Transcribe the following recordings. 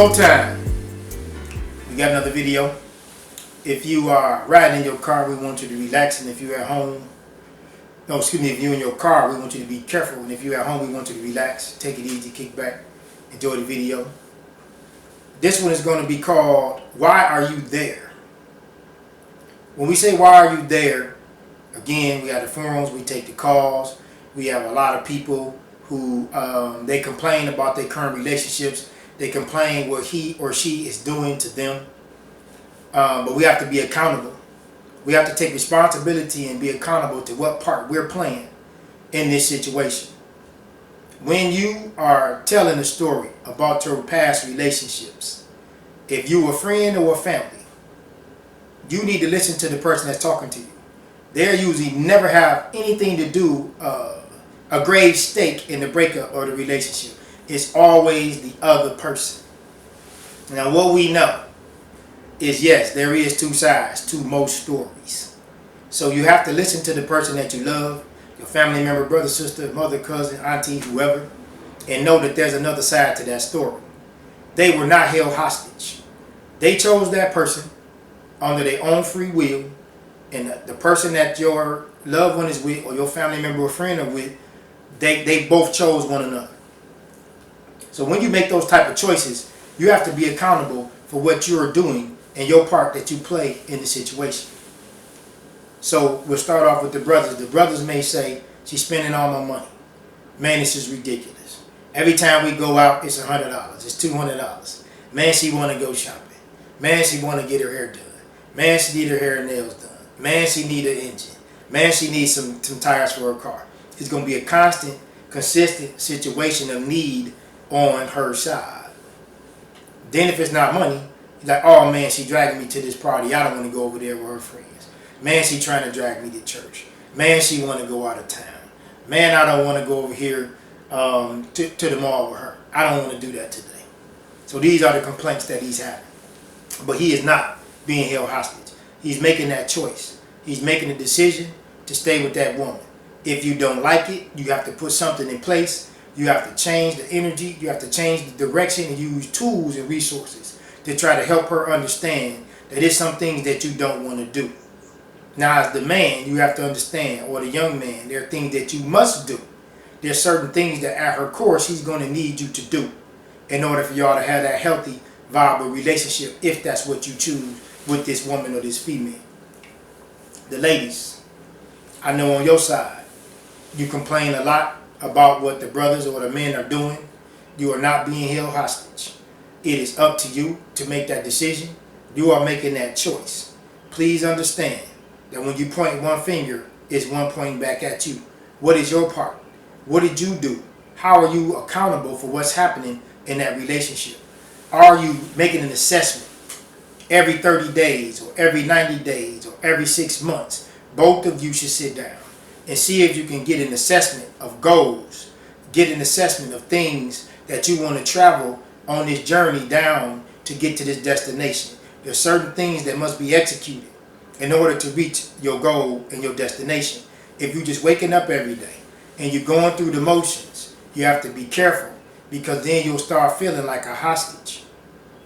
Go time. We got another video. If you are riding in your car, we want you to relax, and if you're at home, if you're in your car, we want you to be careful, and if you're at home, we want you to relax, take it easy, kick back, enjoy the video. This one is going to be called, Why Are You There? When we say, why are you there? Again, we have the forums, we take the calls, we have a lot of people who, they complain about their current relationships, they complain what he or she is doing to them, but we have to be accountable. We have to take responsibility and be accountable to what part we're playing in this situation. When you are telling a story about your past relationships, if you're a friend or a family, you need to listen to the person that's talking to you. They usually never have anything to do, a grave stake in the breakup or the relationship. It's always the other person. Now what we know is, yes, there is two sides to most stories. So you have to listen to the person that you love, your family member, brother, sister, mother, cousin, auntie, whoever, and know that there's another side to that story. They were not held hostage. They chose that person under their own free will, and the person that your loved one is with, or your family member or friend are with, they both chose one another. So when you make those type of choices, you have to be accountable for what you're doing and your part that you play in the situation. So we'll start off with the brothers. The brothers may say, she's spending all my money. Man, this is ridiculous. Every time we go out, it's $100. It's $200. Man, she want to go shopping. Man, she want to get her hair done. Man, she need her hair and nails done. Man, she need an engine. Man, she needs some tires for her car. It's going to be a constant, consistent situation of need on her side. Then if it's not money, you're like, oh man, she dragging me to this party. I don't want to go over there with her friends. Man, she trying to drag me to church. Man, she want to go out of town. Man, I don't want to go over here to the mall with her. I don't want to do that today. So these are the complaints that he's having. But he is not being held hostage. He's making that choice. He's making a decision to stay with that woman. If you don't like it, you have to put something in place. You have to change the energy. You have to change the direction and use tools and resources to try to help her understand that there's some things that you don't want to do. Now, as the man, you have to understand, or the young man, there are things that you must do. There's certain things that at her core, she's going to need you to do in order for y'all to have that healthy, viable relationship, if that's what you choose with this woman or this female. The ladies, I know on your side, you complain a lot about what the brothers or the men are doing. You are not being held hostage. It is up to you to make that decision. You are making that choice. Please understand that when you point one finger, it's one pointing back at you. What is your part? What did you do? How are you accountable for what's happening in that relationship? Are you making an assessment every 30 days or every 90 days or every 6 months? Both of you should sit down and see if you can get an assessment of goals, get an assessment of things that you want to travel on this journey down to get to this destination. There's certain things that must be executed in order to reach your goal and your destination. If you're just waking up every day and you're going through the motions, you have to be careful, because then you'll start feeling like a hostage.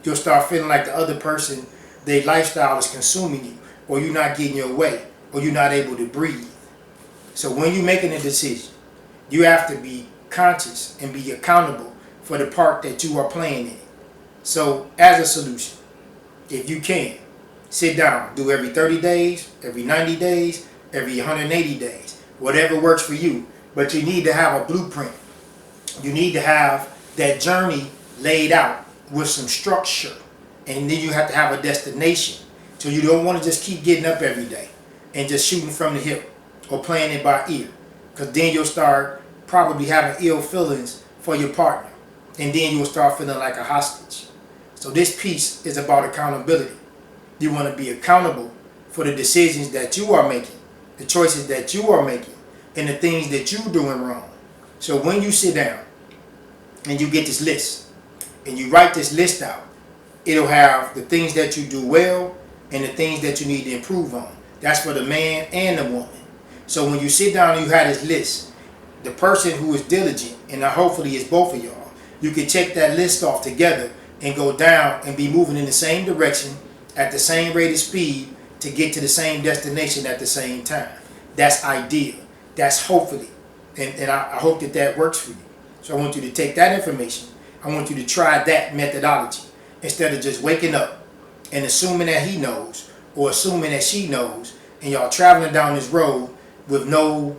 You'll start feeling like the other person, their lifestyle is consuming you, or you're not getting your way, or you're not able to breathe. So when you're making a decision, you have to be conscious and be accountable for the part that you are playing in it. So as a solution, if you can, sit down, do every 30 days, every 90 days, every 180 days, whatever works for you. But you need to have a blueprint. You need to have that journey laid out with some structure. And then you have to have a destination. So you don't want to just keep getting up every day and just shooting from the hip or playing it by ear. Because then you'll start probably having ill feelings for your partner. And then you'll start feeling like a hostage. So this piece is about accountability. You want to be accountable for the decisions that you are making, the choices that you are making, and the things that you're doing wrong. So when you sit down and you get this list and you write this list out, it'll have the things that you do well and the things that you need to improve on. That's for the man and the woman. So when you sit down and you have this list, the person who is diligent, and hopefully it's both of y'all, you can check that list off together and go down and be moving in the same direction at the same rate of speed to get to the same destination at the same time. That's ideal. That's hopefully. And I hope that that works for you. So I want you to take that information. I want you to try that methodology instead of just waking up and assuming that he knows or assuming that she knows, and y'all traveling down this road with no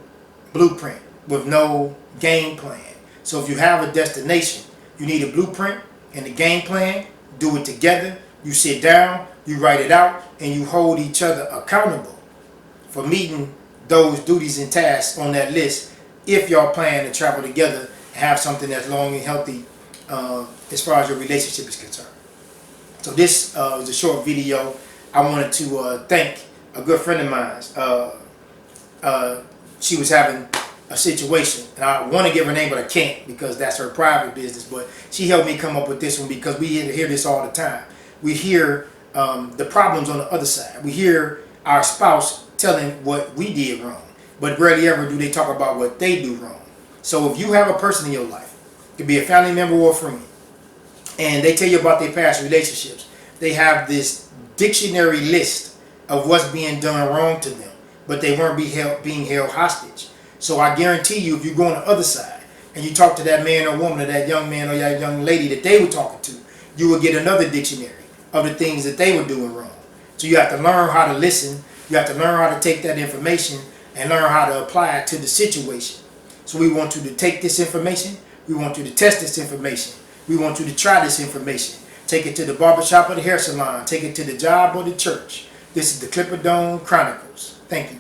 blueprint, with no game plan. So if you have a destination, you need a blueprint and a game plan. Do it together. You sit down, you write it out, and you hold each other accountable for meeting those duties and tasks on that list if y'all plan to travel together and have something that's long and healthy as far as your relationship is concerned. So this is a short video. I wanted to thank a good friend of mine. She was having a situation, and I want to give her name, but I can't because that's her private business. But she helped me come up with this one because we hear this all the time. We hear the problems on the other side. We hear our spouse telling what we did wrong, but rarely ever do they talk about what they do wrong. So if you have a person in your life, it could be a family member or a friend, and they tell you about their past relationships, they have this dictionary list of what's being done wrong to them, but they weren't being held hostage. So I guarantee you, if you go on the other side and you talk to that man or woman or that young man or that young lady that they were talking to, you will get another dictionary of the things that they were doing wrong. So you have to learn how to listen. You have to learn how to take that information and learn how to apply it to the situation. So we want you to take this information. We want you to test this information. We want you to try this information. Take it to the barbershop or the hair salon. Take it to the job or the church. This is the Clipperdome Chronicles. Thank you.